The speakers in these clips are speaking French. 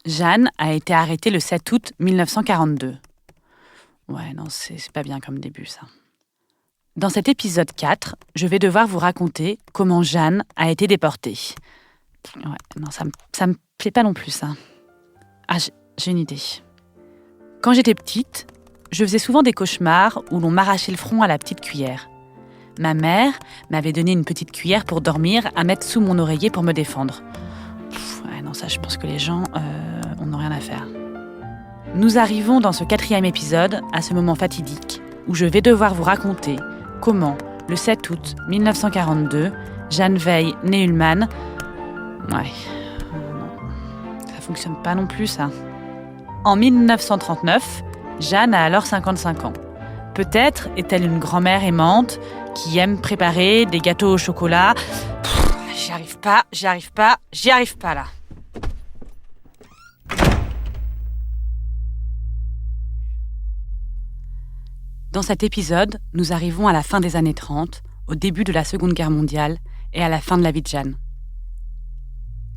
Jeanne a été arrêtée le 7 août 1942. Ouais, non, c'est pas bien comme début, ça. Dans cet épisode 4, je vais devoir vous raconter comment Jeanne a été déportée. Ouais, non, ça me plaît pas non plus, ça. Ah, j'ai une idée. Quand j'étais petite, je faisais souvent des cauchemars où l'on m'arrachait le front à la petite cuillère. Ma mère m'avait donné une petite cuillère pour dormir à mettre sous mon oreiller pour me défendre. Ouais, non, ça, je pense que les gens en ont rien à faire. Nous arrivons dans ce 4e épisode à ce moment fatidique où je vais devoir vous raconter comment, le 7 août 1942, Jeanne Veil Neulman... Ouais, non, ça fonctionne pas non plus, ça. En 1939, Jeanne a alors 55 ans. Peut-être est-elle une grand-mère aimante qui aime préparer des gâteaux au chocolat. J'y arrive pas là. Dans cet épisode, nous arrivons à la fin des années 30, au début de la Seconde Guerre mondiale et à la fin de la vie de Jeanne.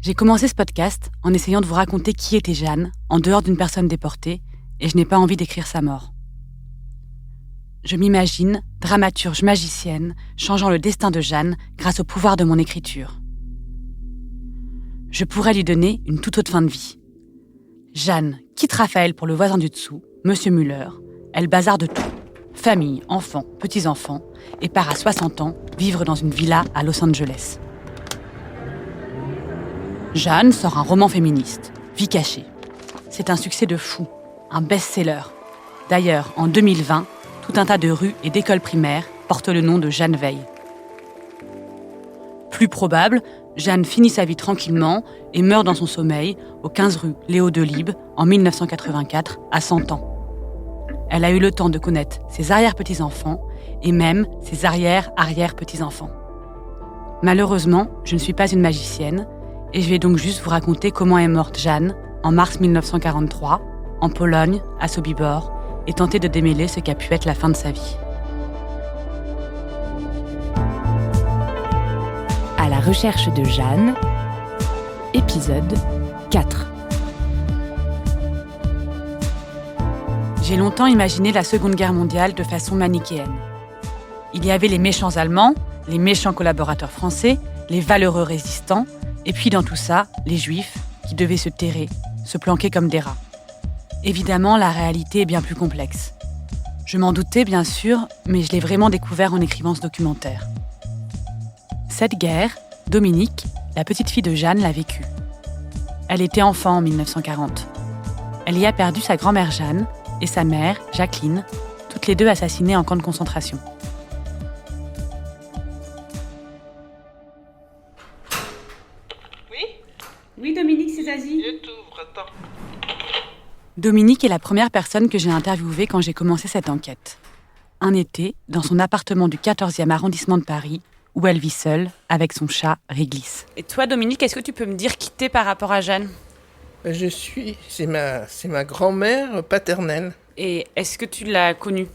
J'ai commencé ce podcast en essayant de vous raconter qui était Jeanne, en dehors d'une personne déportée, et je n'ai pas envie d'écrire sa mort. Je m'imagine, dramaturge magicienne, changeant le destin de Jeanne grâce au pouvoir de mon écriture. Je pourrais lui donner une toute autre fin de vie. Jeanne quitte Raphaël pour le voisin du dessous, Monsieur Müller. Elle bazarde tout. Famille, enfants, petits-enfants, et part à 60 ans vivre dans une villa à Los Angeles. Jeanne sort un roman féministe, Vie cachée. C'est un succès de fou, un best-seller. D'ailleurs, en 2020, tout un tas de rues et d'écoles primaires portent le nom de Jeanne Veil. Plus probable, Jeanne finit sa vie tranquillement et meurt dans son sommeil au 15 rue Léo Delibes en 1984 à 100 ans. Elle a eu le temps de connaître ses arrière-petits-enfants et même ses arrière-arrière-petits-enfants. Malheureusement, je ne suis pas une magicienne et je vais donc juste vous raconter comment est morte Jeanne en mars 1943, en Pologne, à Sobibor, et tenter de démêler ce qu'a pu être la fin de sa vie. À la recherche de Jeanne, épisode 4. J'ai longtemps imaginé la Seconde Guerre mondiale de façon manichéenne. Il y avait les méchants Allemands, les méchants collaborateurs français, les valeureux résistants, et puis dans tout ça, les Juifs qui devaient se terrer, se planquer comme des rats. Évidemment, la réalité est bien plus complexe. Je m'en doutais, bien sûr, mais je l'ai vraiment découvert en écrivant ce documentaire. Cette guerre, Dominique, la petite fille de Jeanne, l'a vécue. Elle était enfant en 1940. Elle y a perdu sa grand-mère Jeanne et sa mère, Jacqueline, toutes les deux assassinées en camp de concentration. Oui, Dominique, c'est Zazie. Je t'ouvre, attends. Dominique est la première personne que j'ai interviewée quand j'ai commencé cette enquête. Un été, dans son appartement du 14e arrondissement de Paris, où elle vit seule, avec son chat Réglisse. Et toi, Dominique, est-ce que tu peux me dire qui t'es par rapport à Jeanne ? C'est ma grand-mère paternelle. Et est-ce que tu l'as connue ?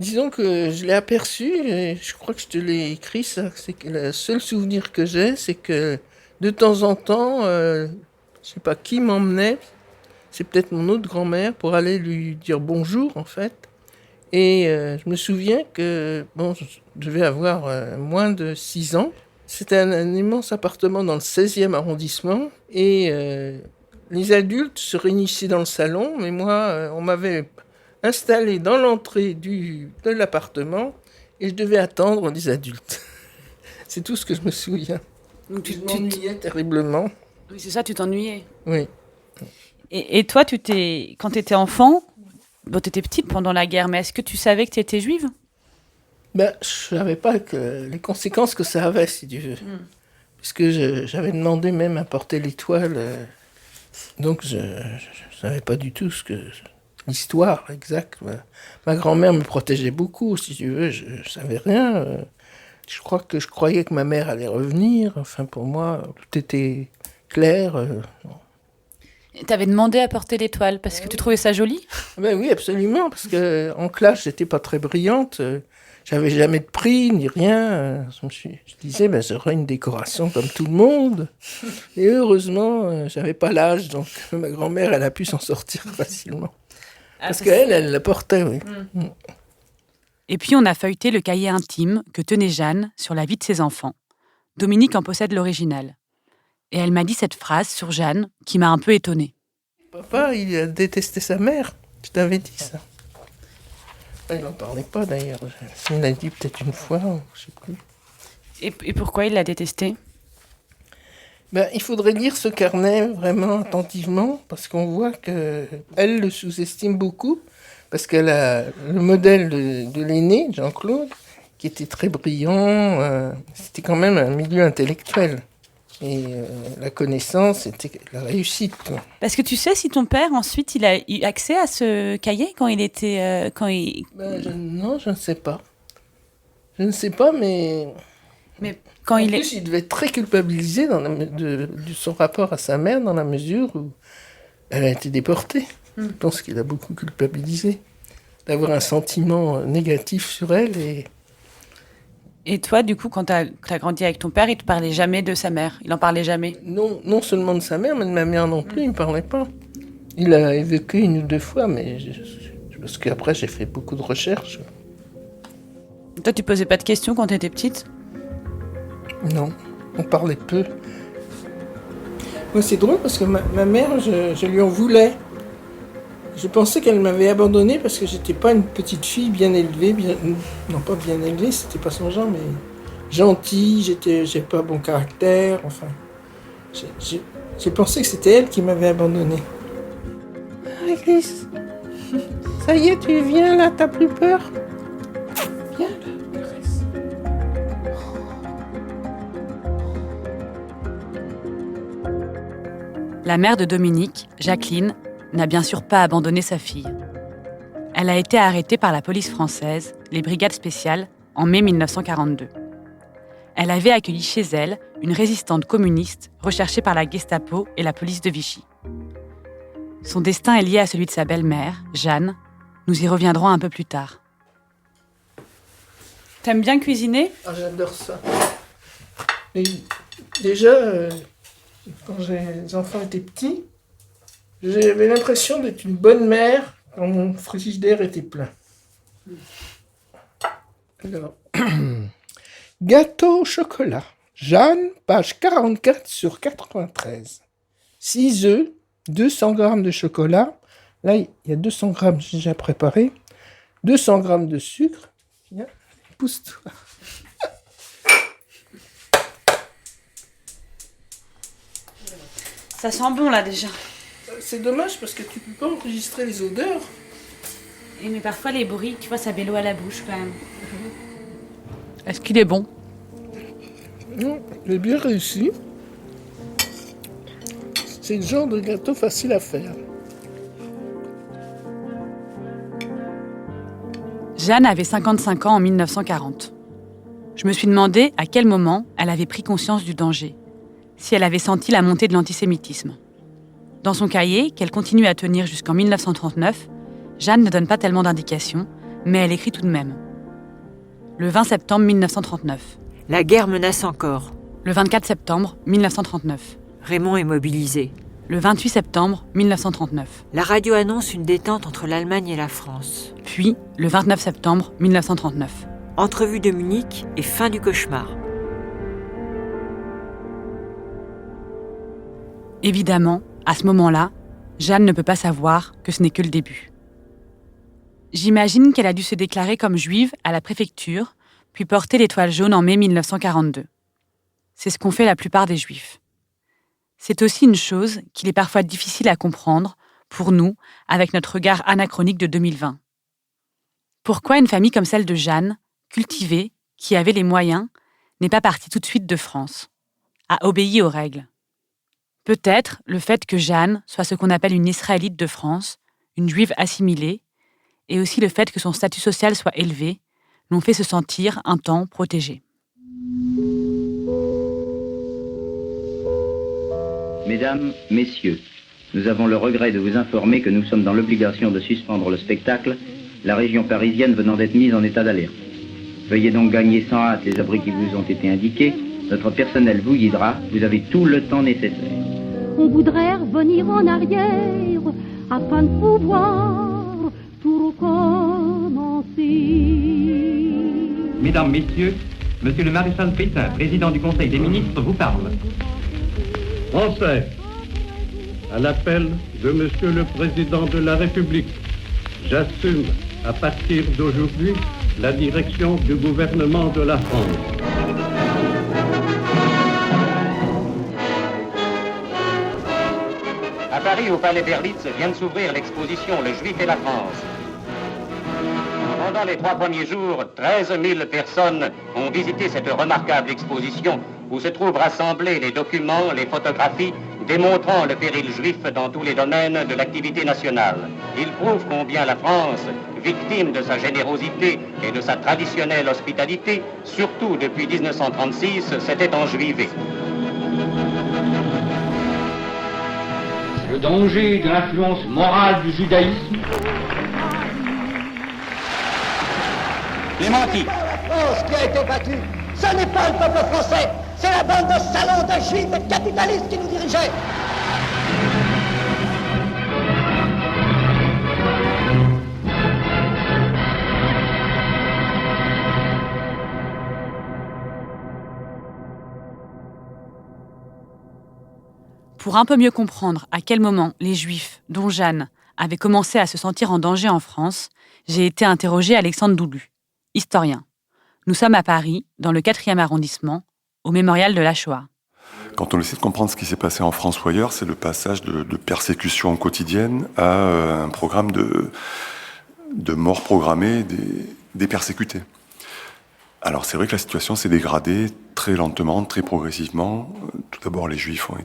Disons que je l'ai aperçue, et je crois que je te l'ai écrit, ça. C'est que le seul souvenir que j'ai, c'est que de temps en temps, je sais pas qui m'emmenait, c'est peut-être mon autre grand-mère, pour aller lui dire bonjour, en fait. Et je me souviens que, je devais avoir moins de 6 ans. C'était un immense appartement dans le 16e arrondissement. Et les adultes se réunissaient dans le salon, mais moi, on m'avait installé dans l'entrée de l'appartement et je devais attendre les adultes. C'est tout ce que je me souviens. Donc je m'ennuyais terriblement. Oui, c'est ça, tu t'ennuyais. Oui. Et toi, quand tu étais enfant, tu étais petite pendant la guerre, mais est-ce que tu savais que tu étais juive ? Je ne savais pas les conséquences que ça avait, si tu veux. Puisque j'avais demandé même à porter l'étoile. Donc, je ne savais pas du tout l'histoire exacte. Ma grand-mère me protégeait beaucoup, si tu veux. Je ne savais rien. Je croyais que ma mère allait revenir. Enfin, pour moi, tout était clair. Et t'avais demandé à porter l'étoile parce que tu trouvais ça joli? Ben oui, absolument, parce qu'en classe, j'étais pas très brillante. J'avais jamais de prix, ni rien. Je disais, ben, j'aurais une décoration comme tout le monde. Et heureusement, j'avais pas l'âge, donc ma grand-mère, elle a pu s'en sortir facilement. Parce qu'elle la portait, oui. Et puis on a feuilleté le cahier intime que tenait Jeanne sur la vie de ses enfants. Dominique en possède l'original. Et elle m'a dit cette phrase sur Jeanne qui m'a un peu étonnée. Papa, il a détesté sa mère. Je t'avais dit ça. Il n'en parlait pas d'ailleurs. Il l'a dit peut-être une fois, je sais plus. Et pourquoi il l'a détestée? Ben, il faudrait lire ce carnet vraiment attentivement parce qu'on voit qu'elle le sous-estime beaucoup parce qu'elle a le modèle de l'aîné, Jean-Claude, qui était très brillant. C'était quand même un milieu intellectuel. Et la connaissance, c'était la réussite. Quoi. Parce que tu sais si ton père, ensuite, il a eu accès à ce cahier quand il était... Non, je ne sais pas. Je ne sais pas, mais quand en plus, il devait être très culpabilisé de son rapport à sa mère dans la mesure où elle a été déportée. Je pense qu'il a beaucoup culpabilisé d'avoir un sentiment négatif sur elle. Et toi, du coup, quand tu as grandi avec ton père, il te parlait jamais de sa mère? Il en parlait jamais? Non seulement de sa mère, mais de ma mère non plus, il ne parlait pas. Il a évoqué une ou deux fois, mais parce qu'après, j'ai fait beaucoup de recherches. Toi, tu posais pas de questions quand tu étais petite? Non, on parlait peu. Moi, c'est drôle parce que ma mère, je lui en voulais. Je pensais qu'elle m'avait abandonnée parce que j'étais pas une petite fille bien élevée, non pas bien élevée, c'était pas son genre, mais gentille, j'ai pas bon caractère, enfin. J'ai pensé que c'était elle qui m'avait abandonnée. Ah, Chris, ça y est, tu viens là, t'as plus peur? Viens là, caresse. La mère de Dominique, Jacqueline, n'a bien sûr pas abandonné sa fille. Elle a été arrêtée par la police française, les brigades spéciales, en mai 1942. Elle avait accueilli chez elle une résistante communiste recherchée par la Gestapo et la police de Vichy. Son destin est lié à celui de sa belle-mère, Jeanne. Nous y reviendrons un peu plus tard. T'aimes bien cuisiner? Ah, j'adore ça. Et déjà, quand les enfants étaient petits, j'avais l'impression d'être une bonne mère quand mon frigidaire était plein. Alors, gâteau au chocolat. Jeanne, page 44 sur 93. 6 œufs, 200 g de chocolat. Là, il y a 200 g déjà préparés. 200 g de sucre. Viens, pousse-toi. Ça sent bon là déjà. C'est dommage parce que tu peux pas enregistrer les odeurs. Mais parfois les bruits, tu vois, ça met l'eau à la bouche quand même. Est-ce qu'il est bon? Non, j'ai bien réussi. C'est le genre de gâteau facile à faire. Jeanne avait 55 ans en 1940. Je me suis demandé à quel moment elle avait pris conscience du danger, si elle avait senti la montée de l'antisémitisme. Dans son cahier, qu'elle continue à tenir jusqu'en 1939, Jeanne ne donne pas tellement d'indications, mais elle écrit tout de même. Le 20 septembre 1939. La guerre menace encore. Le 24 septembre 1939. Raymond est mobilisé. Le 28 septembre 1939. La radio annonce une détente entre l'Allemagne et la France. Puis, le 29 septembre 1939. Entrevue de Munich et fin du cauchemar. Évidemment, à ce moment-là, Jeanne ne peut pas savoir que ce n'est que le début. J'imagine qu'elle a dû se déclarer comme juive à la préfecture, puis porter l'étoile jaune en mai 1942. C'est ce qu'ont fait la plupart des juifs. C'est aussi une chose qu'il est parfois difficile à comprendre, pour nous, avec notre regard anachronique de 2020. Pourquoi une famille comme celle de Jeanne, cultivée, qui avait les moyens, n'est pas partie tout de suite de France, a obéi aux règles? Peut-être le fait que Jeanne soit ce qu'on appelle une Israélite de France, une juive assimilée, et aussi le fait que son statut social soit élevé, l'ont fait se sentir un temps protégée. Mesdames, Messieurs, Nous avons le regret de vous informer que nous sommes dans l'obligation de suspendre le spectacle, la région parisienne venant d'être mise en état d'alerte. Veuillez donc gagner sans hâte les abris qui vous ont été indiqués. Notre personnel vous guidera. Vous avez tout le temps nécessaire. On voudrait revenir en arrière afin de pouvoir tout recommencer. Mesdames, Messieurs, Monsieur le maréchal Pétain, président du Conseil des ministres, vous parle. Français, à l'appel de Monsieur le Président de la République, j'assume à partir d'aujourd'hui la direction du gouvernement de la France. À Paris, au Palais Berlitz, vient de s'ouvrir l'exposition Le Juif et la France. Pendant les 3 premiers jours, 13 000 personnes ont visité cette remarquable exposition où se trouvent rassemblés les documents, les photographies démontrant le péril juif dans tous les domaines de l'activité nationale. Il prouve combien la France, victime de sa générosité et de sa traditionnelle hospitalité, surtout depuis 1936, s'était enjuivée. Le danger de l'influence morale du judaïsme. Démenti. La France qui a été battue, ce n'est pas le peuple français, c'est la bande de salauds, de juifs et de capitalistes qui nous dirigeaient. Pour un peu mieux comprendre à quel moment les Juifs, dont Jeanne, avaient commencé à se sentir en danger en France, j'ai été interrogée Alexandre Doulu, historien. Nous sommes à Paris, dans le 4e arrondissement, au mémorial de la Shoah. Quand on essaie de comprendre ce qui s'est passé en France ou ailleurs, c'est le passage de persécution quotidienne à un programme de mort programmée des persécutés. Alors c'est vrai que la situation s'est dégradée très lentement, très progressivement. Tout d'abord, les Juifs ont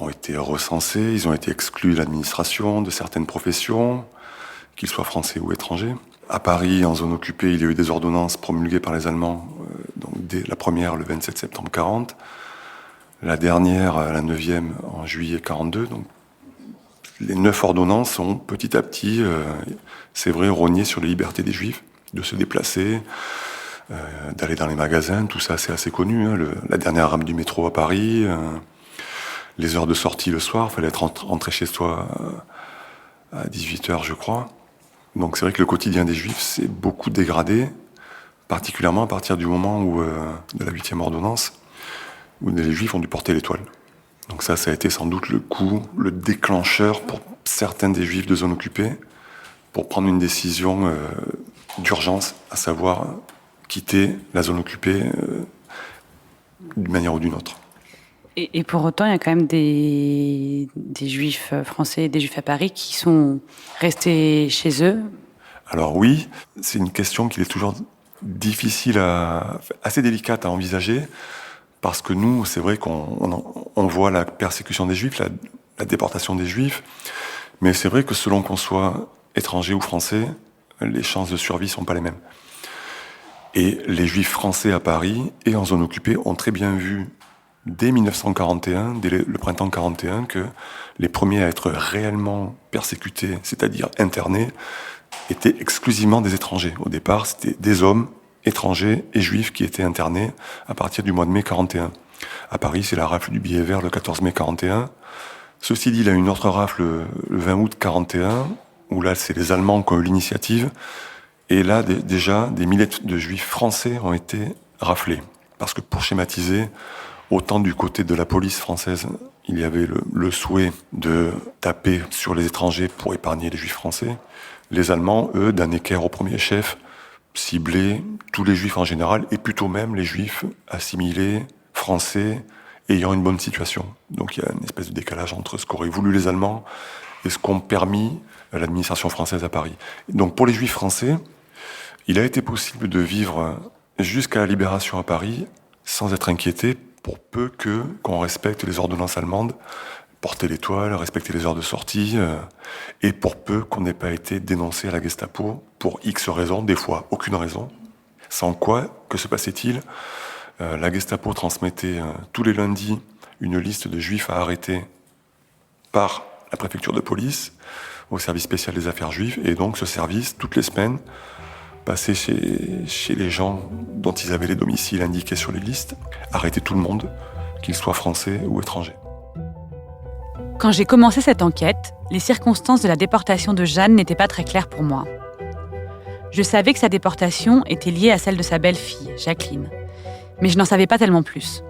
été recensés, ils ont été exclus de l'administration, de certaines professions, qu'ils soient français ou étrangers. À Paris, en zone occupée, il y a eu des ordonnances promulguées par les Allemands, donc dès la première le 27 septembre 40, la dernière, la 9e, en juillet 42. Donc, les 9 ordonnances ont petit à petit, c'est vrai, rogné sur les libertés des Juifs, de se déplacer, d'aller dans les magasins, tout ça c'est assez connu. Hein, la dernière rame du métro à Paris, les heures de sortie le soir, il fallait être rentré chez soi à 18h je crois. Donc c'est vrai que le quotidien des Juifs s'est beaucoup dégradé, particulièrement à partir du moment où, de la 8e ordonnance, où les Juifs ont dû porter l'étoile. Donc ça a été sans doute le déclencheur pour certains des Juifs de zone occupée, pour prendre une décision d'urgence, à savoir quitter la zone occupée d'une manière ou d'une autre. Et pour autant, il y a quand même des Juifs français, des Juifs à Paris qui sont restés chez eux. Alors oui, c'est une question qui est toujours difficile, assez délicate à envisager, parce que nous, c'est vrai qu'on voit la persécution des Juifs, la déportation des Juifs, mais c'est vrai que selon qu'on soit étranger ou français, les chances de survie sont pas les mêmes. Et les Juifs français à Paris et en zone occupée ont très bien vu dès 1941, dès le printemps 41, que les premiers à être réellement persécutés, c'est-à-dire internés, étaient exclusivement des étrangers. Au départ, c'était des hommes étrangers et juifs qui étaient internés à partir du mois de mai 41. À Paris, c'est la rafle du billet vert le 14 mai 41. Ceci dit, il y a une autre rafle le 20 août 41, où là, c'est les Allemands qui ont eu l'initiative. Et là, déjà, des milliers de Juifs français ont été raflés. Parce que pour schématiser, autant du côté de la police française, il y avait le souhait de taper sur les étrangers pour épargner les Juifs français. Les Allemands, eux, Dannecker au premier chef, ciblaient tous les Juifs en général, et plutôt même les Juifs assimilés, français, ayant une bonne situation. Donc il y a une espèce de décalage entre ce qu'auraient voulu les Allemands et ce qu'ont permis l'administration française à Paris. Donc pour les Juifs français, il a été possible de vivre jusqu'à la libération à Paris sans être inquiété, pour peu qu'on respecte les ordonnances allemandes, porter l'étoile, respecter les heures de sortie, et pour peu qu'on n'ait pas été dénoncé à la Gestapo pour X raisons, des fois aucune raison. Sans quoi, que se passait-il ? La Gestapo transmettait tous les lundis une liste de Juifs à arrêter par la préfecture de police au service spécial des affaires juives. Et donc ce service, toutes les semaines, passait chez les gens dont ils avaient les domiciles indiqués sur les listes, arrêter tout le monde, qu'ils soient français ou étrangers. Quand j'ai commencé cette enquête, les circonstances de la déportation de Jeanne n'étaient pas très claires pour moi. Je savais que sa déportation était liée à celle de sa belle-fille, Jacqueline, mais je n'en savais pas tellement plus.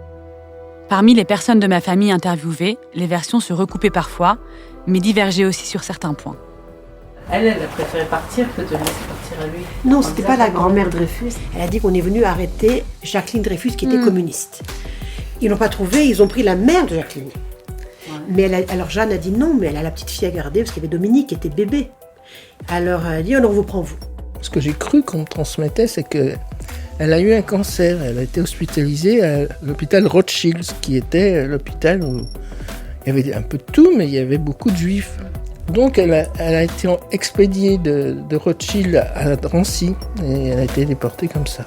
Parmi les personnes de ma famille interviewées, les versions se recoupaient parfois, mais divergeaient aussi sur certains points. Elle a préféré partir que de le laisser partir à lui. Non, c'était pas la grand-mère Dreyfus. Elle a dit qu'on est venu arrêter Jacqueline Dreyfus qui était communiste. Ils l'ont pas trouvée, ils ont pris la mère de Jacqueline. Ouais. Mais alors Jeanne a dit non, mais elle a la petite fille à garder parce qu'il y avait Dominique qui était bébé. Alors elle a dit alors on vous prend vous. Ce que j'ai cru qu'on me transmettait, c'est que elle a eu un cancer. Elle a été hospitalisée à l'hôpital Rothschild, qui était l'hôpital où il y avait un peu de tout, mais il y avait beaucoup de juifs. Donc elle a été expédiée de Rothschild à Drancy et elle a été déportée comme ça.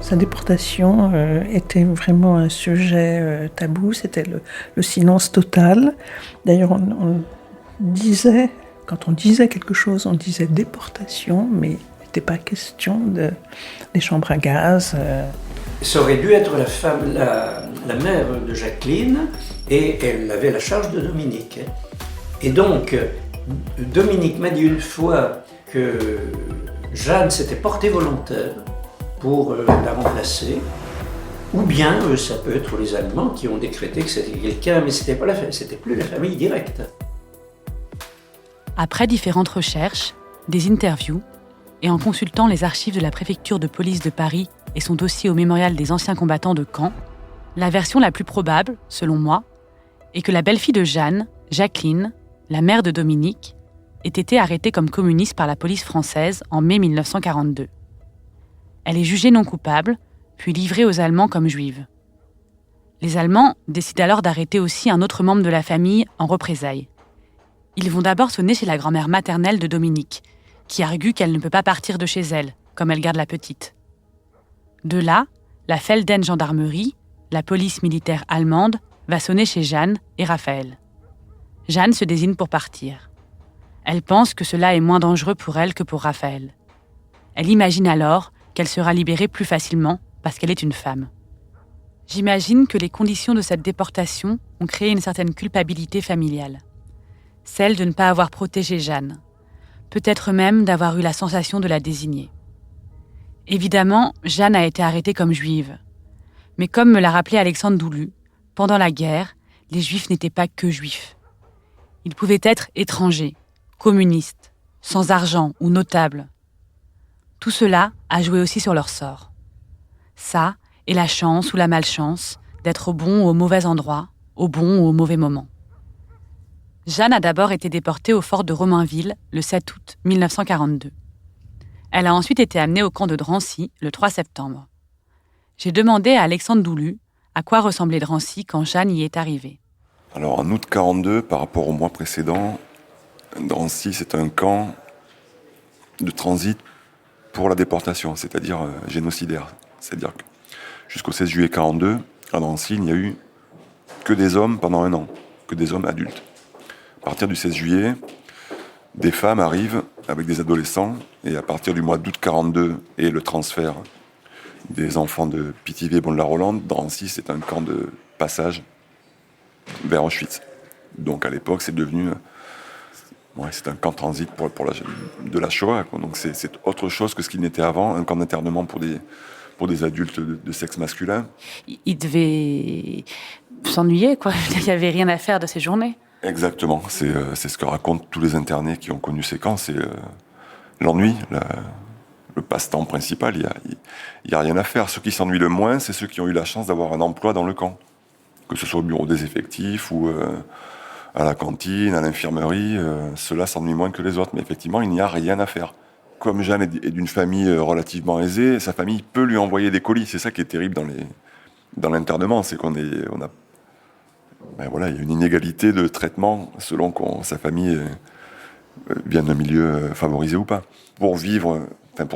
Sa déportation était vraiment un sujet tabou, c'était le silence total. D'ailleurs, on disait, quand on disait quelque chose, on disait déportation, mais il n'était pas question des chambres à gaz. Ça aurait dû être la mère de Jacqueline, et elle avait la charge de Dominique. Et donc, Dominique m'a dit une fois que Jeanne s'était portée volontaire pour la remplacer, ou bien ça peut être les Allemands qui ont décrété que c'était quelqu'un, mais c'était plus la famille directe. Après différentes recherches, des interviews, et en consultant les archives de la préfecture de police de Paris et son dossier au mémorial des anciens combattants de Caen, la version la plus probable, selon moi, est que la belle-fille de Jeanne, Jacqueline, la mère de Dominique, ait été arrêtée comme communiste par la police française en mai 1942. Elle est jugée non coupable, puis livrée aux Allemands comme juive. Les Allemands décident alors d'arrêter aussi un autre membre de la famille en représailles. Ils vont d'abord sonner chez la grand-mère maternelle de Dominique, qui argue qu'elle ne peut pas partir de chez elle, comme elle garde la petite. De là, la Felden gendarmerie, la police militaire allemande, va sonner chez Jeanne et Raphaël. Jeanne se désigne pour partir. Elle pense que cela est moins dangereux pour elle que pour Raphaël. Elle imagine alors qu'elle sera libérée plus facilement parce qu'elle est une femme. J'imagine que les conditions de cette déportation ont créé une certaine culpabilité familiale. Celle de ne pas avoir protégé Jeanne. Peut-être même d'avoir eu la sensation de la désigner. Évidemment, Jeanne a été arrêtée comme juive. Mais comme me l'a rappelé Alexandre Doulu, pendant la guerre, les juifs n'étaient pas que juifs. Ils pouvaient être étrangers, communistes, sans argent ou notables. Tout cela a joué aussi sur leur sort. Ça et la chance ou la malchance d'être au bon ou au mauvais endroit, au bon ou au mauvais moment. Jeanne a d'abord été déportée au fort de Romainville le 7 août 1942. Elle a ensuite été amenée au camp de Drancy le 3 septembre. J'ai demandé à Alexandre Doulu à quoi ressemblait Drancy quand Jeanne y est arrivée. Alors en août 1942, par rapport au mois précédent, Drancy c'est un camp de transit pour la déportation, c'est-à-dire génocidaire. C'est-à-dire que jusqu'au 16 juillet 1942, à Drancy, il n'y a eu que des hommes pendant un an, que des hommes adultes. À partir du 16 juillet, des femmes arrivent avec des adolescents, et à partir du mois d'août 1942 et le transfert des enfants de Pithiviers, Bonne-la-Rolande, Drancy, c'est un camp de passage vers Auschwitz. Donc à l'époque, c'est devenu... c'est un camp de transit de la Shoah, quoi. Donc c'est autre chose que ce qu'il n'était avant, un camp d'internement pour des adultes de sexe masculin. Il devait s'ennuyer, quoi. Il n'y avait rien à faire de ces journées. Exactement, c'est ce que racontent tous les internés qui ont connu ces camps, c'est l'ennui, le passe-temps principal, il n'y a rien à faire. Ceux qui s'ennuient le moins, c'est ceux qui ont eu la chance d'avoir un emploi dans le camp, que ce soit au bureau des effectifs ou à la cantine, à l'infirmerie, ceux-là s'ennuient moins que les autres, mais effectivement, il n'y a rien à faire. Comme Jeanne est d'une famille relativement aisée, sa famille peut lui envoyer des colis, c'est ça qui est terrible dans l'internement, c'est il y a une inégalité de traitement selon que sa famille vient d'un milieu favorisé ou pas. Pour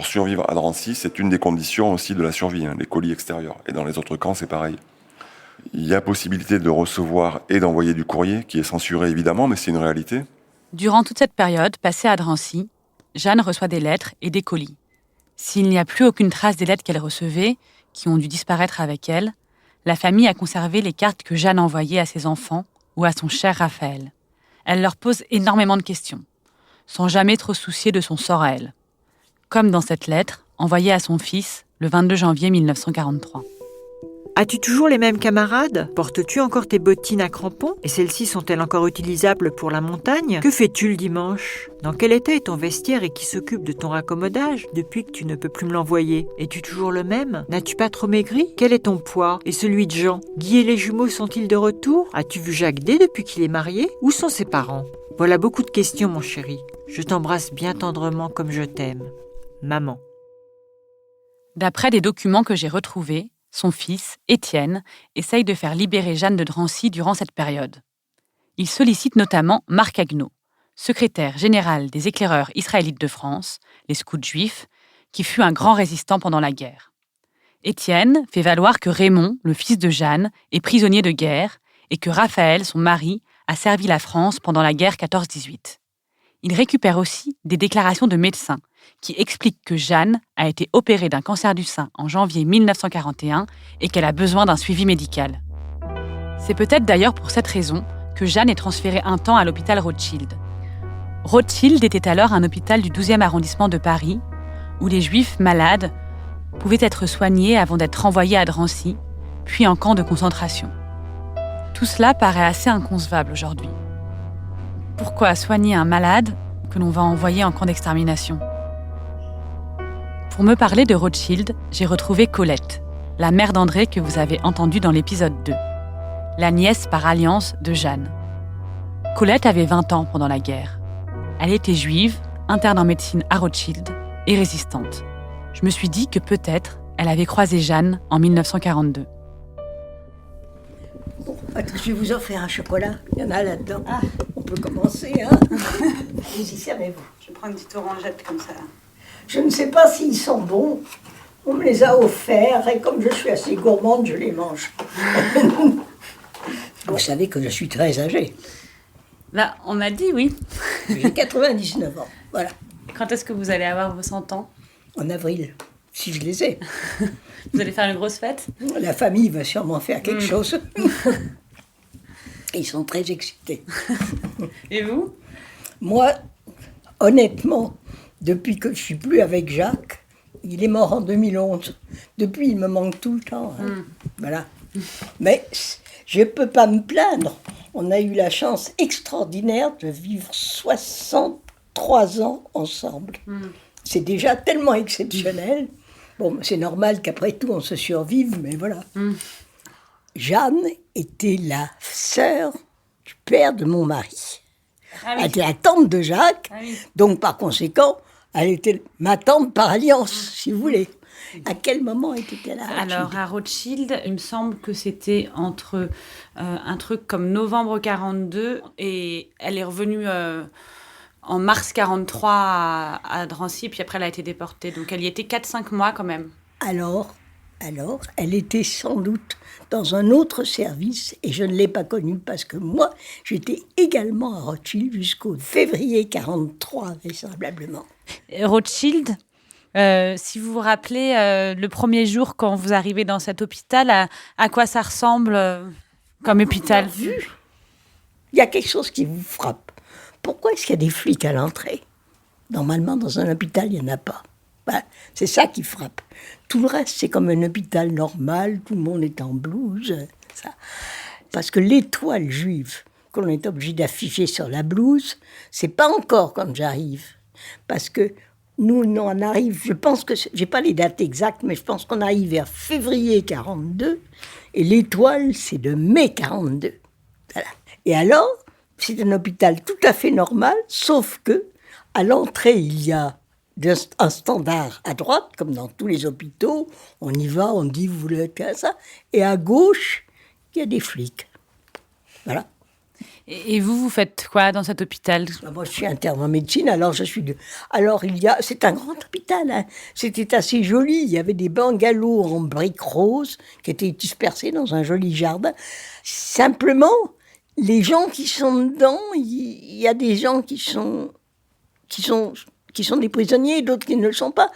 survivre à Drancy, c'est une des conditions aussi de la survie, les colis extérieurs. Et dans les autres camps, c'est pareil. Il y a possibilité de recevoir et d'envoyer du courrier, qui est censuré évidemment, mais c'est une réalité. Durant toute cette période passée à Drancy, Jeanne reçoit des lettres et des colis. S'il n'y a plus aucune trace des lettres qu'elle recevait, qui ont dû disparaître avec elle, la famille a conservé les cartes que Jeanne envoyait à ses enfants ou à son cher Raphaël. Elle leur pose énormément de questions, sans jamais trop se soucier de son sort à elle. Comme dans cette lettre, envoyée à son fils le 22 janvier 1943. As-tu toujours les mêmes camarades ? Portes-tu encore tes bottines à crampons ? Et celles-ci sont-elles encore utilisables pour la montagne ? Que fais-tu le dimanche ? Dans quel état est ton vestiaire et qui s'occupe de ton raccommodage depuis que tu ne peux plus me l'envoyer ? Es-tu toujours le même ? N'as-tu pas trop maigri ? Quel est ton poids ? Et celui de Jean ? Guy et les jumeaux sont-ils de retour ? As-tu vu Jacques D depuis qu'il est marié ? Où sont ses parents ? Voilà beaucoup de questions, mon chéri. Je t'embrasse bien tendrement comme je t'aime. Maman. D'après des documents que j'ai retrouvés, son fils, Étienne, essaye de faire libérer Jeanne de Drancy durant cette période. Il sollicite notamment Marc Agneau, secrétaire général des éclaireurs israélites de France, les scouts juifs, qui fut un grand résistant pendant la guerre. Étienne fait valoir que Raymond, le fils de Jeanne, est prisonnier de guerre et que Raphaël, son mari, a servi la France pendant la guerre 14-18. Il récupère aussi des déclarations de médecins qui expliquent que Jeanne a été opérée d'un cancer du sein en janvier 1941 et qu'elle a besoin d'un suivi médical. C'est peut-être d'ailleurs pour cette raison que Jeanne est transférée un temps à l'hôpital Rothschild. Rothschild était alors un hôpital du 12e arrondissement de Paris où les Juifs malades pouvaient être soignés avant d'être renvoyés à Drancy, puis en camp de concentration. Tout cela paraît assez inconcevable aujourd'hui. Pourquoi soigner un malade que l'on va envoyer en camp d'extermination ? Pour me parler de Rothschild, j'ai retrouvé Colette, la mère d'André que vous avez entendue dans l'épisode 2, la nièce par alliance de Jeanne. Colette avait 20 ans pendant la guerre. Elle était juive, interne en médecine à Rothschild et résistante. Je me suis dit que peut-être elle avait croisé Jeanne en 1942. Bon, attends, je vais vous offrir un chocolat. Il y en a là-dedans. Ah. On peut commencer, hein. Allez-y, servez-vous. Je prends une petite orangette comme ça. Je ne sais pas s'ils sont bons. On me les a offerts et comme je suis assez gourmande, je les mange. Vous savez que je suis très âgée. Là, on m'a dit oui. J'ai 99 ans, voilà. Quand est-ce que vous allez avoir vos 100 ans ? En avril, si je les ai. Vous allez faire une grosse fête ? La famille va sûrement faire quelque chose. Ils sont très excités. Et vous ? Moi, honnêtement, depuis que je suis plus avec Jacques, il est mort en 2011. Depuis, il me manque tout le temps. Hein. Voilà. Mais je ne peux pas me plaindre. On a eu la chance extraordinaire de vivre 63 ans ensemble. C'est déjà tellement exceptionnel. Bon, c'est normal qu'après tout, on se survive, mais voilà. Jeanne était la sœur du père de mon mari. Ah oui. Elle était la tante de Jacques, donc par conséquent, elle était ma tante par alliance, si vous voulez. À quel moment était-elle à Rothschild ? Alors, à Rothschild, il me semble que c'était entre un truc comme novembre 42 et elle est revenue en mars 43 à Drancy, puis après elle a été déportée. Donc elle y était 4-5 mois quand même. Alors, elle était sans doute dans un autre service et je ne l'ai pas connue parce que moi, j'étais également à Rothschild jusqu'au février 43, vraisemblablement. Rothschild, si vous vous rappelez, le premier jour quand vous arrivez dans cet hôpital, à quoi ça ressemble comme hôpital ? Il y a quelque chose qui vous frappe. Pourquoi est-ce qu'il y a des flics à l'entrée ? Normalement, dans un hôpital, il n'y en a pas. Ben, c'est ça qui frappe. Tout le reste, c'est comme un hôpital normal, tout le monde est en blouse. Ça. Parce que l'étoile juive qu'on est obligé d'afficher sur la blouse, c'est pas encore quand j'arrive. Parce que nous, on arrive, je pense que, j'ai pas les dates exactes, mais je pense qu'on arrive vers février 42, et l'étoile, c'est de mai 42. Voilà. Et alors, c'est un hôpital tout à fait normal, sauf que à l'entrée, il y a un standard à droite, comme dans tous les hôpitaux. On y va, on dit, vous voulez être ça. Et à gauche, il y a des flics. Voilà. Et vous faites quoi dans cet hôpital ? Moi, je suis interne en médecine, c'est un grand hôpital, hein. C'était assez joli. Il y avait des bungalows en briques roses qui étaient dispersés dans un joli jardin. Simplement, les gens qui sont dedans, il y a des gens qui sont des prisonniers et d'autres qui ne le sont pas.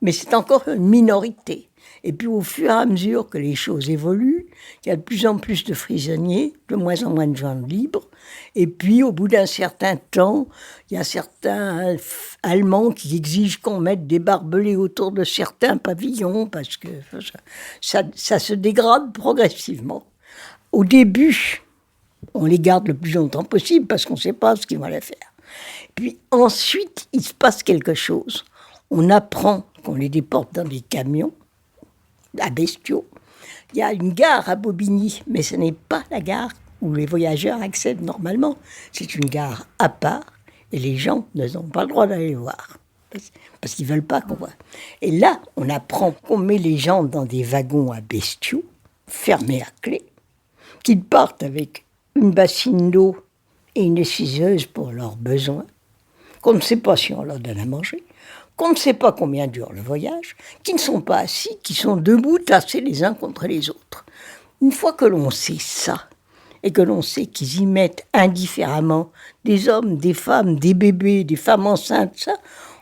Mais c'est encore une minorité. Et puis au fur et à mesure que les choses évoluent, il y a de plus en plus de prisonniers, de moins en moins de gens libres. Et puis au bout d'un certain temps, il y a certains Allemands qui exigent qu'on mette des barbelés autour de certains pavillons parce que ça se dégrade progressivement. Au début, on les garde le plus longtemps possible parce qu'on ne sait pas ce qu'ils vont aller faire. Puis ensuite, il se passe quelque chose. On apprend qu'on les déporte dans des camions à bestiaux. Il y a une gare à Bobigny, mais ce n'est pas la gare où les voyageurs accèdent normalement. C'est une gare à part et les gens n'ont pas le droit d'aller voir parce qu'ils ne veulent pas qu'on voit. Et là, on apprend qu'on met les gens dans des wagons à bestiaux, fermés à clé, qu'ils partent avec une bassine d'eau et une essuieuse pour leurs besoins, qu'on ne sait pas si on leur donne à manger, qu'on ne sait pas combien dure le voyage, qui ne sont pas assis, qui sont debout, tassés les uns contre les autres. Une fois que l'on sait ça, et que l'on sait qu'ils y mettent indifféremment des hommes, des femmes, des bébés, des femmes enceintes, ça,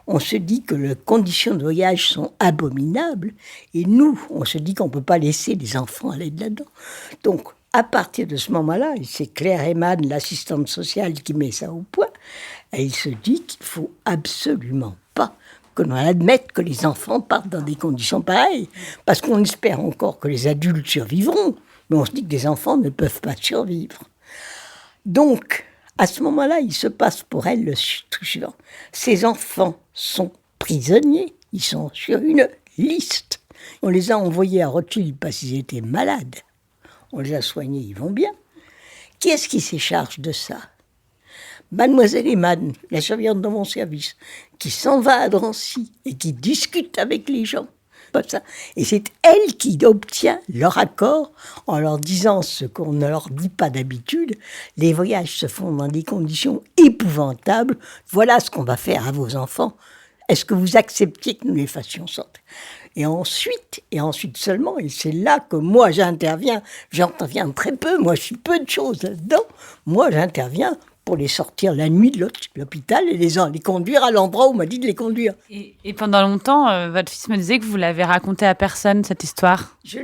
on se dit que les conditions de voyage sont abominables, et nous, on se dit qu'on ne peut pas laisser les enfants aller là-dedans. Donc, à partir de ce moment-là, et c'est Claire Eman, l'assistante sociale, qui met ça au point, et il se dit qu'il ne faut absolument pas que l'on admette que les enfants partent dans des conditions pareilles. Parce qu'on espère encore que les adultes survivront, mais on se dit que les enfants ne peuvent pas survivre. Donc, à ce moment-là, il se passe pour elle le truc suivant. Ces enfants sont prisonniers, ils sont sur une liste. On les a envoyés à Rothschild parce qu'ils étaient malades. On les a soignés, ils vont bien. Qui est-ce qui se charge de ça ? Mademoiselle Eman, la surveillante de mon service, qui s'en va à Drancy et qui discute avec les gens. Comme ça. Et c'est elle qui obtient leur accord en leur disant ce qu'on ne leur dit pas d'habitude. Les voyages se font dans des conditions épouvantables. Voilà ce qu'on va faire à vos enfants. Est-ce que vous acceptiez que nous les fassions sortir ? Et ensuite seulement, et c'est là que moi j'interviens très peu, moi je suis peu de choses là-dedans, moi j'interviens pour les sortir la nuit de l'hôpital et les conduire à l'endroit où on m'a dit de les conduire. Et pendant longtemps, votre fils me disait que vous l'avez raconté à personne, cette histoire. Je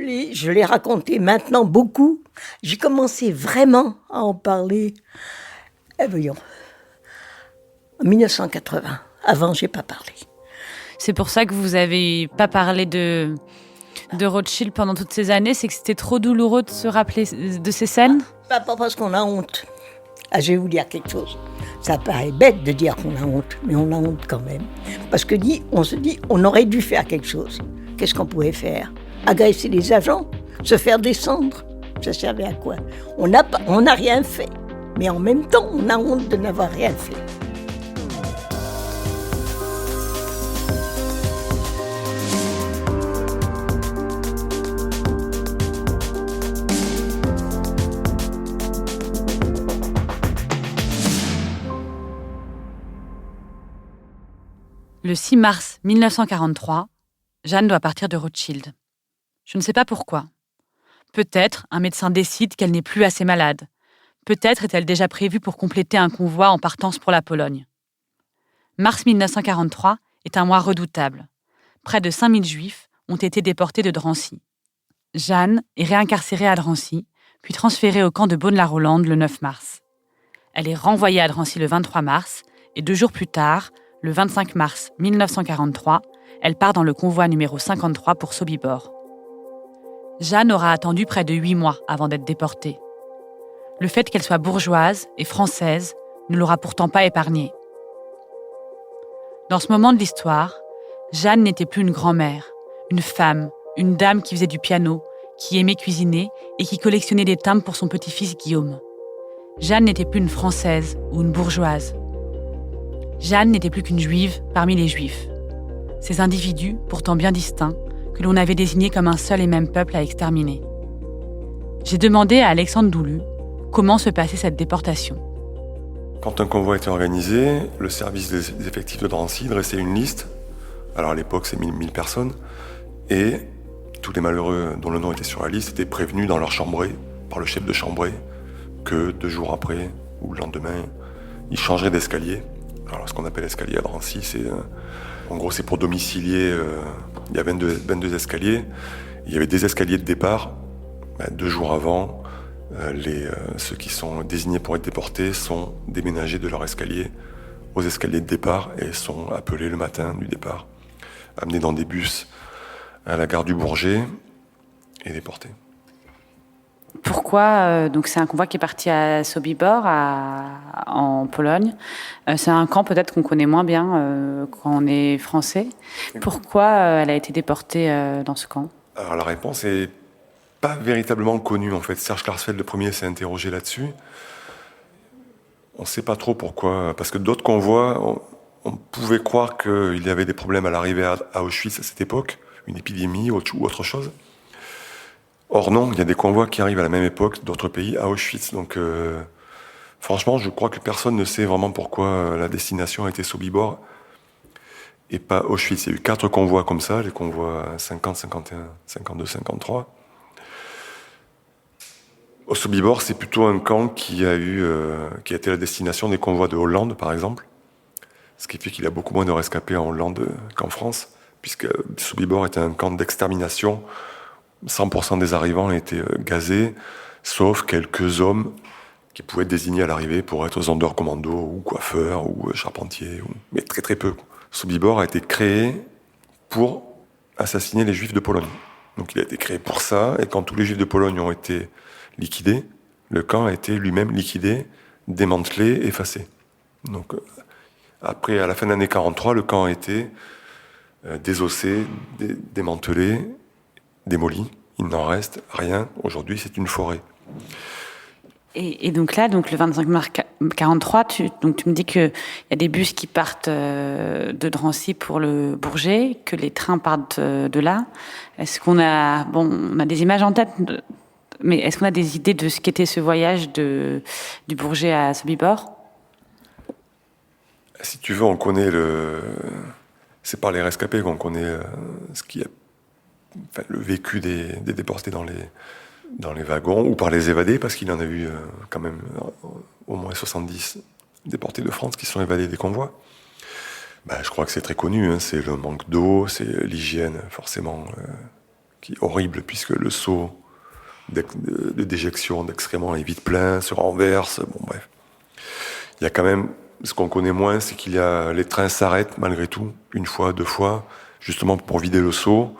l'ai raconté maintenant beaucoup. J'ai commencé vraiment à en parler, voyons, en 1980. Avant, j'ai pas parlé. C'est pour ça que vous avez pas parlé de Rothschild pendant toutes ces années, c'est que c'était trop douloureux de se rappeler de ces scènes ? Pas parce qu'on a honte. Ah, je vais vous dire quelque chose. Ça paraît bête de dire qu'on a honte, mais on a honte quand même. Parce que on se dit, on aurait dû faire quelque chose. Qu'est-ce qu'on pouvait faire ? Agresser les agents ? Se faire descendre ? Ça servait à quoi ? On n'a rien fait. Mais en même temps, on a honte de n'avoir rien fait. Le 6 mars 1943, Jeanne doit partir de Rothschild. Je ne sais pas pourquoi. Peut-être un médecin décide qu'elle n'est plus assez malade. Peut-être est-elle déjà prévue pour compléter un convoi en partance pour la Pologne. Mars 1943 est un mois redoutable. Près de 5000 Juifs ont été déportés de Drancy. Jeanne est réincarcérée à Drancy, puis transférée au camp de Beaune-la-Rolande le 9 mars. Elle est renvoyée à Drancy le 23 mars, et 2 jours plus tard, le 25 mars 1943, elle part dans le convoi numéro 53 pour Sobibor. Jeanne aura attendu près de 8 mois avant d'être déportée. Le fait qu'elle soit bourgeoise et française ne l'aura pourtant pas épargnée. Dans ce moment de l'histoire, Jeanne n'était plus une grand-mère, une femme, une dame qui faisait du piano, qui aimait cuisiner et qui collectionnait des timbres pour son petit-fils Guillaume. Jeanne n'était plus une Française ou une bourgeoise. Jeanne n'était plus qu'une juive parmi les juifs. Ces individus, pourtant bien distincts, que l'on avait désignés comme un seul et même peuple à exterminer. J'ai demandé à Alexandre Doulu comment se passait cette déportation. Quand un convoi était organisé, le service des effectifs de Drancy dressait une liste. Alors à l'époque, c'est 1000 personnes. Et tous les malheureux dont le nom était sur la liste étaient prévenus dans leur chambrée, par le chef de chambrée, que 2 jours après, ou le lendemain, ils changeraient d'escalier. Alors ce qu'on appelle escalier à Drancy, en gros c'est pour domicilier, il y a 22 escaliers. Il y avait des escaliers de départ. 2 jours avant, ceux qui sont désignés pour être déportés sont déménagés de leur escalier aux escaliers de départ et sont appelés le matin du départ, amenés dans des bus à la gare du Bourget et déportés. Pourquoi donc c'est un convoi qui est parti à Sobibor, en Pologne. C'est un camp peut-être qu'on connaît moins bien quand on est français. Pourquoi elle a été déportée dans ce camp ? Alors la réponse est pas véritablement connue en fait. Serge Klarsfeld le premier s'est interrogé là-dessus. On ne sait pas trop pourquoi, parce que d'autres convois, on pouvait croire qu'il y avait des problèmes à l'arrivée à Auschwitz à cette époque, une épidémie ou autre chose. Or non, il y a des convois qui arrivent à la même époque d'autres pays à Auschwitz. Donc franchement, je crois que personne ne sait vraiment pourquoi la destination a été Sobibor et pas Auschwitz. Il y a eu 4 convois comme ça, les convois 50, 51, 52, 53. Au Sobibor, c'est plutôt un camp qui a été la destination des convois de Hollande, par exemple. Ce qui fait qu'il y a beaucoup moins de rescapés en Hollande qu'en France, puisque Sobibor était un camp d'extermination. 100% des arrivants étaient gazés, sauf quelques hommes qui pouvaient être désignés à l'arrivée pour être Sonderkommando ou coiffeurs ou charpentiers, mais très très peu. Sobibor a été créé pour assassiner les Juifs de Pologne. Donc il a été créé pour ça, et quand tous les Juifs de Pologne ont été liquidés, le camp a été lui-même liquidé, démantelé, effacé. Donc après, à la fin de l'année 43, le camp a été désossé, démantelé, démoli. Il n'en reste rien. Aujourd'hui, c'est une forêt. Et donc là, le 25 mars 43, tu me dis qu'il y a des bus qui partent de Drancy pour le Bourget, que les trains partent de là. Est-ce qu'on a... on a des images en tête, mais est-ce qu'on a des idées de ce qu'était ce voyage du Bourget à Sobibor ? Si tu veux, on connaît c'est par les rescapés qu'on connaît le vécu des déportés dans les wagons, ou par les évadés, parce qu'il y en a eu quand même au moins 70 déportés de France qui sont évadés des convois. Je crois que c'est très connu, c'est le manque d'eau, c'est l'hygiène forcément qui est horrible, puisque le seau de déjection d'excréments est vite plein, se renverse, bref. Il y a quand même, ce qu'on connaît moins, c'est les trains s'arrêtent malgré tout, 1 fois, 2 fois, justement pour vider le seau.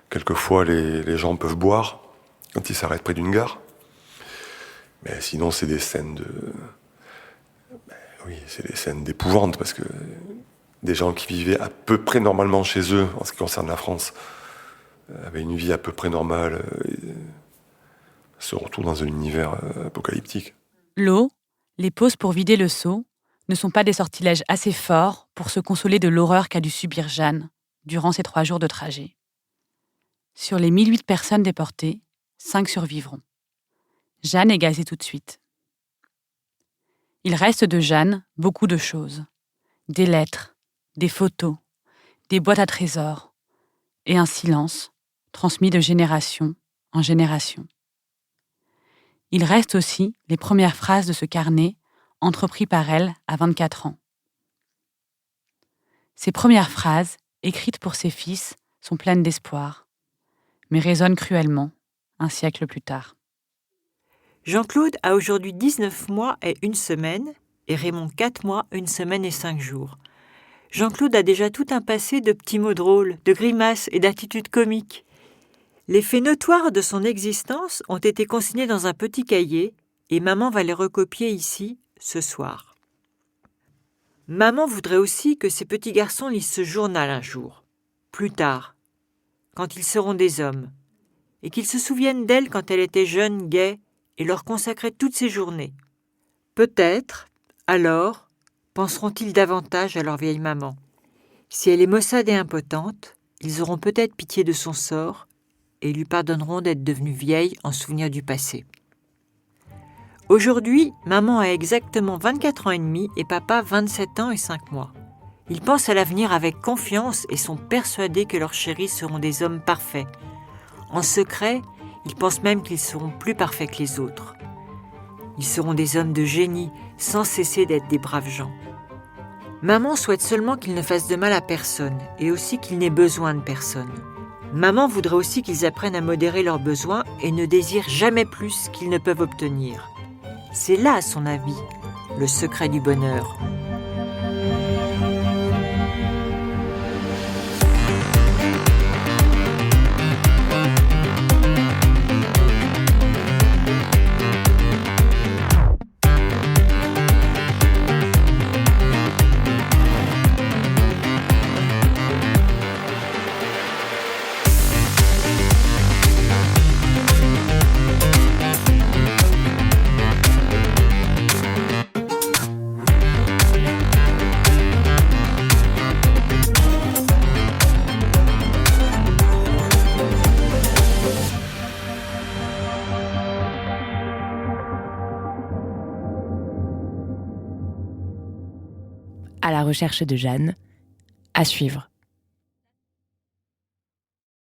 Quelquefois, les gens peuvent boire quand ils s'arrêtent près d'une gare. Mais sinon, c'est des scènes c'est des scènes d'épouvante, parce que des gens qui vivaient à peu près normalement chez eux, en ce qui concerne la France, avaient une vie à peu près normale, se retrouvent dans un univers apocalyptique. L'eau, les pauses pour vider le seau, ne sont pas des sortilèges assez forts pour se consoler de l'horreur qu'a dû subir Jeanne durant ces 3 jours de trajet. Sur les 1008 personnes déportées, 5 survivront. Jeanne est gazée tout de suite. Il reste de Jeanne beaucoup de choses. Des lettres, des photos, des boîtes à trésors, et un silence transmis de génération en génération. Il reste aussi les premières phrases de ce carnet entrepris par elle à 24 ans. Ces premières phrases, écrites pour ses fils, sont pleines d'espoir, mais résonnent cruellement, un siècle plus tard. Jean-Claude a aujourd'hui 19 mois et 1 semaine, et Raymond 4 mois, 1 semaine et 5 jours. Jean-Claude a déjà tout un passé de petits mots drôles, de grimaces et d'attitudes comiques. Les faits notoires de son existence ont été consignés dans un petit cahier, et maman va les recopier ici, ce soir. Maman voudrait aussi que ces petits garçons lisent ce journal un jour, plus tard, quand ils seront des hommes, et qu'ils se souviennent d'elle quand elle était jeune, gaie, et leur consacrait toutes ses journées. Peut-être, alors, penseront-ils davantage à leur vieille maman. Si elle est maussade et impotente, ils auront peut-être pitié de son sort et lui pardonneront d'être devenue vieille en souvenir du passé. Aujourd'hui, maman a exactement 24 ans et demi et papa 27 ans et 5 mois. Ils pensent à l'avenir avec confiance et sont persuadés que leurs chéris seront des hommes parfaits. En secret, ils pensent même qu'ils seront plus parfaits que les autres. Ils seront des hommes de génie, sans cesser d'être des braves gens. Maman souhaite seulement qu'ils ne fassent de mal à personne et aussi qu'ils n'aient besoin de personne. Maman voudrait aussi qu'ils apprennent à modérer leurs besoins et ne désirent jamais plus qu'ils ne peuvent obtenir. C'est là, à son avis, le secret du bonheur. À la recherche de Jeanne, à suivre.